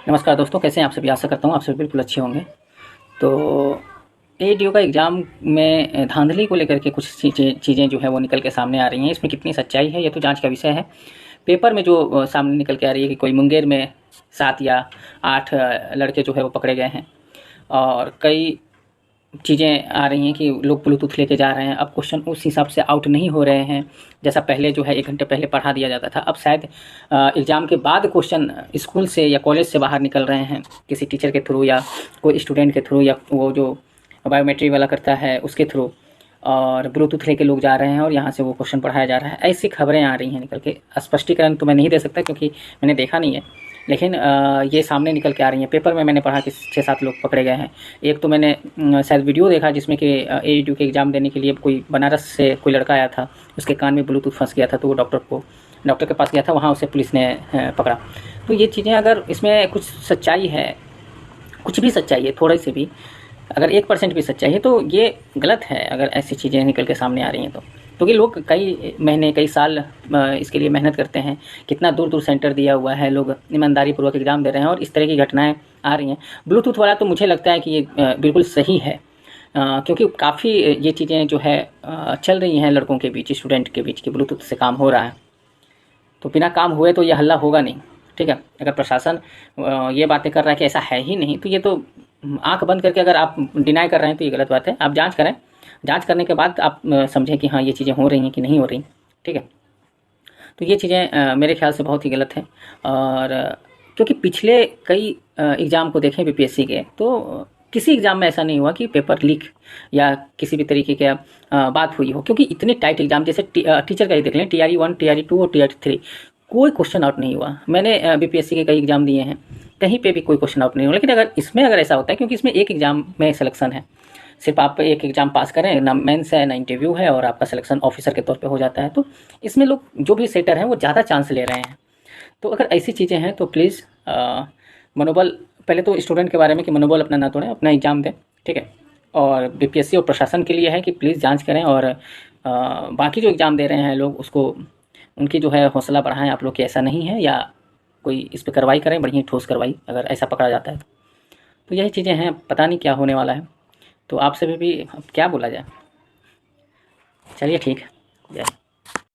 नमस्कार दोस्तों, कैसे हैं आप सभी। आशा करता हूँ आप सभी बिल्कुल अच्छे होंगे। तो एडीओ का एग्ज़ाम में धांधली को लेकर के कुछ चीज़ें जो है वो निकल के सामने आ रही हैं। इसमें कितनी सच्चाई है ये तो जांच का विषय है। पेपर में जो सामने निकल के आ रही है कि कोई मुंगेर में 7 या 8 लड़के जो है वो पकड़े गए हैं, और कई चीज़ें आ रही हैं कि लोग ब्लूटूथ लेके जा रहे हैं। अब क्वेश्चन उस हिसाब से आउट नहीं हो रहे हैं जैसा पहले जो है 1 घंटे पहले पढ़ा दिया जाता था। अब शायद एग्ज़ाम के बाद क्वेश्चन स्कूल से या कॉलेज से बाहर निकल रहे हैं, किसी टीचर के थ्रू या कोई स्टूडेंट के थ्रू, या वो जो बायोमेट्री वाला करता है उसके थ्रू, और ब्लूटूथ लेके लोग जा रहे हैं और यहाँ से वो क्वेश्चन पढ़ाया जा रहा है। ऐसी खबरें आ रही हैं निकल के। स्पष्टीकरण तो मैं नहीं दे सकता क्योंकि मैंने देखा नहीं है, लेकिन ये सामने निकल के आ रही हैं। पेपर में मैंने पढ़ा कि 6-7 लोग पकड़े गए हैं। एक तो मैंने शायद वीडियो देखा जिसमें कि एडीओ के एग्ज़ाम देने के लिए कोई बनारस से कोई लड़का आया था, उसके कान में ब्लूटूथ फंस गया था, तो वो डॉक्टर के पास गया था, वहाँ उसे पुलिस ने पकड़ा। तो ये चीज़ें, अगर इसमें कुछ सच्चाई है, कुछ भी सच्चाई है, थोड़ी सी भी, अगर 1% भी सच्चाई है तो ये गलत है अगर ऐसी चीज़ें निकल के सामने आ रही हैं तो। क्योंकि लोग कई महीने कई साल इसके लिए मेहनत करते हैं, कितना दूर दूर सेंटर दिया हुआ है, लोग ईमानदारी पूर्वक एग्ज़ाम दे रहे हैं और इस तरह की घटनाएं आ रही हैं। ब्लूटूथ वाला तो मुझे लगता है कि ये बिल्कुल सही है, क्योंकि काफ़ी ये चीज़ें जो है चल रही हैं लड़कों के बीच, स्टूडेंट के बीच, कि ब्लूटूथ से काम हो रहा है। तो बिना काम हुए तो ये हल्ला होगा नहीं, ठीक है। अगर प्रशासन ये बातें कर रहा है कि ऐसा है ही नहीं, तो ये तो आंख बंद करके अगर आप डिनाई कर रहे हैं तो ये गलत बात है। आप जांच करें, जांच करने के बाद आप समझें कि हाँ ये चीज़ें हो रही हैं कि नहीं हो रही, ठीक है। तो ये चीज़ें मेरे ख्याल से बहुत ही गलत हैं। और क्योंकि पिछले कई एग्ज़ाम को देखें बीपीएससी के, तो किसी एग्ज़ाम में ऐसा नहीं हुआ कि पेपर लीक या किसी भी तरीके की बात हुई हो, क्योंकि इतने टाइट एग्ज़ाम, जैसे टीचर का ही देख लें, TRE 1, TRE 2 और TRE 3, कोई क्वेश्चन आउट नहीं हुआ। मैंने बीपीएससी के कई एग्ज़ाम दिए हैं, कहीं पे भी कोई क्वेश्चन आउट नहीं हुआ। लेकिन अगर इसमें ऐसा होता है, क्योंकि इसमें एक एग्ज़ाम में सिलेक्शन है, सिर्फ आप एक एग्ज़ाम पास करें, ना मेंस है ना इंटरव्यू है, और आपका सिलेक्शन ऑफिसर के तौर पे हो जाता है। तो इसमें लोग जो भी सेटर हैं वो ज़्यादा चांस ले रहे हैं। तो अगर ऐसी चीज़ें हैं तो प्लीज़ मनोबल, पहले तो स्टूडेंट के बारे में कि मनोबल अपना ना तोड़ें, अपना एग्ज़ाम दें, ठीक है। और बीपीएससी और प्रशासन के लिए है कि प्लीज़ जांच करें, और बाकी जो एग्ज़ाम दे रहे हैं लोग, उसको उनकी जो है हौसला बढ़ाएं आप लोग कि ऐसा नहीं है, या कोई इस पर कार्रवाई करें, बढ़िया ठोस कार्रवाई, अगर ऐसा पकड़ा जाता है तो यही चीज़ें हैं। पता नहीं क्या होने वाला है, तो आप सभी भी अब क्या बोला जाए। चलिए ठीक है, जय।